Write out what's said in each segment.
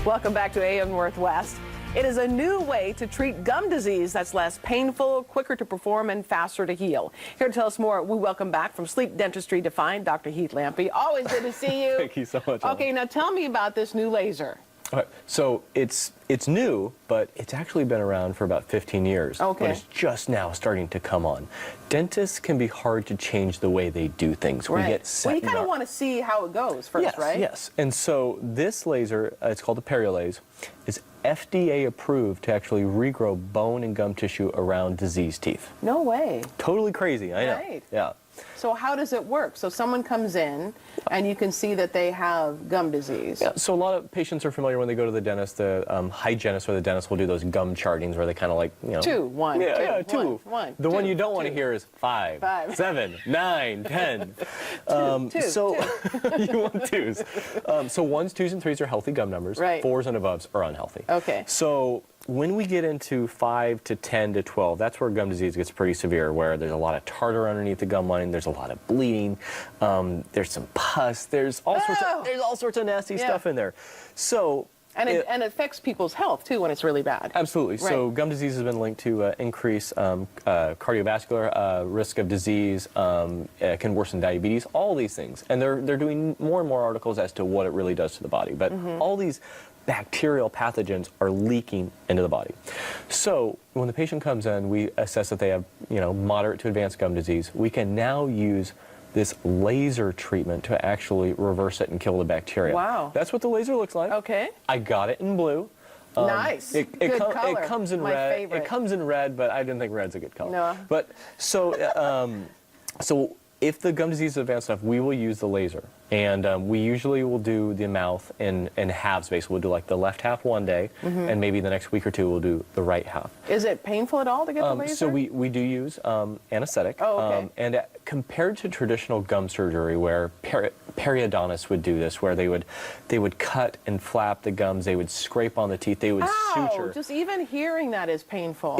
Welcome back to AM Northwest. It is a new way to treat gum disease that's less painful, quicker to perform, and faster to heal. Here to tell us more, we welcome back from Sleep Dentistry Defined, Dr. Heath Lampee. Always good to see you. Thank you so much. Okay, now tell me about this new laser. Okay, so it's new, but it's actually been around for about 15 years. Okay. But it's just now starting to come on. Dentists can be hard to change the way they do things. Right. We get set. Well, you kind of want to see how it goes first, yes, right? Yes. And so this laser, it's called the Periolase, is FDA approved to actually regrow bone and gum tissue around diseased teeth. No way. Totally crazy, I know. Right. Yeah. So how does it work? So someone comes in and you can see that they have gum disease. Yeah, so a lot of patients are familiar when they go to the dentist, the hygienist or the dentist will do those gum chartings where they kind of like, you know. Two, one, yeah, two, yeah, two. one, the two, one you don't want to two. hear is 5, 7, 9, 10. Two. You want twos. So 1s, 2s, and 3s are healthy gum numbers. Right. 4s and above are unhealthy. Okay. So when we get into 5 to 10 to 12, that's where gum disease gets pretty severe, where there's a lot of tartar underneath the gum lining, there's a lot of bleeding, there's some pus, there's all sorts of nasty stuff in there. So And it affects people's health, too, when it's really bad. Absolutely. Right. So gum disease has been linked to increase cardiovascular risk of disease, can worsen diabetes, all these things. And they're doing more and more articles as to what it really does to the body. But all these bacterial pathogens are leaking into the body. So when the patient comes in, we assess that they have, moderate to advanced gum disease. We can now use this laser treatment to actually reverse it and kill the bacteria. Wow. That's what the laser looks like. Okay. I got it in blue. Nice. Good color. It comes in My red. favorite. It comes in red, but I didn't think red's a good color. No. But so if the gum disease is advanced enough, we will use the laser. And we usually will do the mouth in halves, basically. We'll do like the left half one day, and maybe the next week or two we'll do the right half. Is it painful at all to get the laser? So we do use anesthetic. Oh, okay. And compared to traditional gum surgery, where periodontists would do this, where they would cut and flap the gums, they would scrape on the teeth, they would suture. Just even hearing that is painful.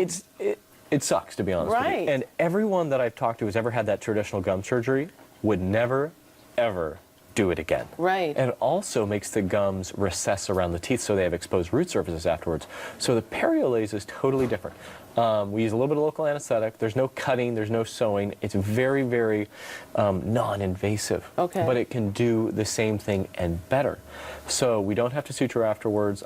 It sucks, to be honest with Right. you. And everyone that I've talked to who's ever had that traditional gum surgery would never, ever do it again. Right. And it also makes the gums recess around the teeth so they have exposed root surfaces afterwards. So the Periolase is totally different. We use a little bit of local anesthetic. There's no cutting, there's no sewing. It's very, very non-invasive. Okay. But it can do the same thing and better. So we don't have to suture afterwards.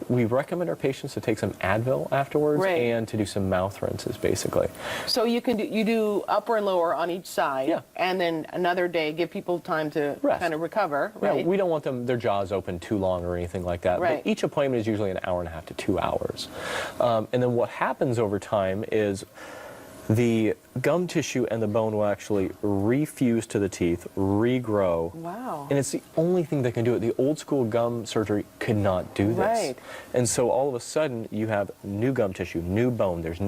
We recommend our patients to take some Advil afterwards and to do some mouth rinses, basically. So you do upper and lower on each side, Yeah. and then another day give people time to Rest. kind of recover, right? Yeah, we don't want their jaws open too long or anything like that. Right. But each appointment is usually an hour and a half to 2 hours. And then what happens over time is the gum tissue and the bone will actually refuse to the teeth, regrow. Wow. And it's the only thing that can do it. The old school gum surgery could not do this. Right. And so all of a sudden you have new gum tissue, new bone. There's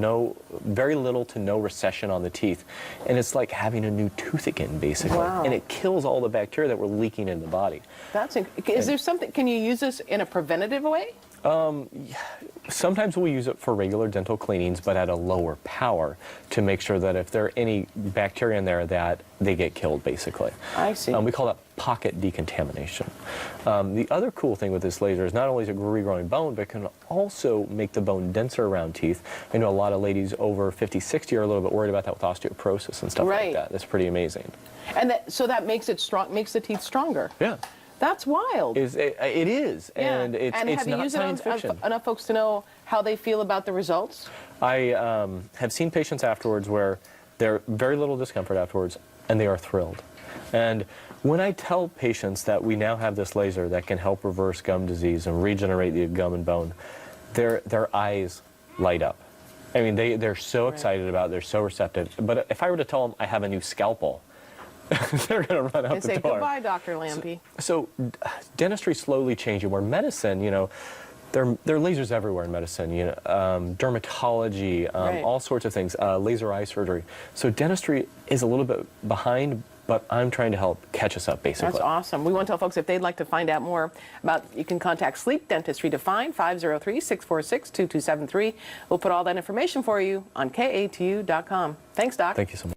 very little to no recession on the teeth. And it's like having a new tooth again, basically. Wow. And it kills all the bacteria that were leaking into the body. Is there something, can you use this in a preventative way? Sometimes we'll use it for regular dental cleanings, but at a lower power to make sure that if there are any bacteria in there that they get killed, basically. I see. We call that pocket decontamination. The other cool thing with this laser is not only is it regrowing bone, but it can also make the bone denser around teeth. I know a lot of ladies over 50, 60 are a little bit worried about that with osteoporosis and stuff like that. That's pretty amazing. And so that makes it strong, makes the teeth stronger. Yeah. That's wild. It is, Yeah. and it's have you not used science it on fiction. enough folks to know how they feel about the results? I have seen patients afterwards where they're very little discomfort afterwards, and they are thrilled. And when I tell patients that we now have this laser that can help reverse gum disease and regenerate the gum and bone, their eyes light up. I mean, they're so excited about it, they're so receptive. But if I were to tell them I have a new scalpel, they're going to run out the door. And say, goodbye, Dr. Lampee. So dentistry is slowly changing, where medicine, there are lasers everywhere in medicine, dermatology, all sorts of things, laser eye surgery. So dentistry is a little bit behind, but I'm trying to help catch us up, basically. That's awesome. We want to tell folks if they'd like to find out more about, you can contact Sleep Dentistry Defined, 503-646-2273. We'll put all that information for you on KATU.com. Thanks, Doc. Thank you so much.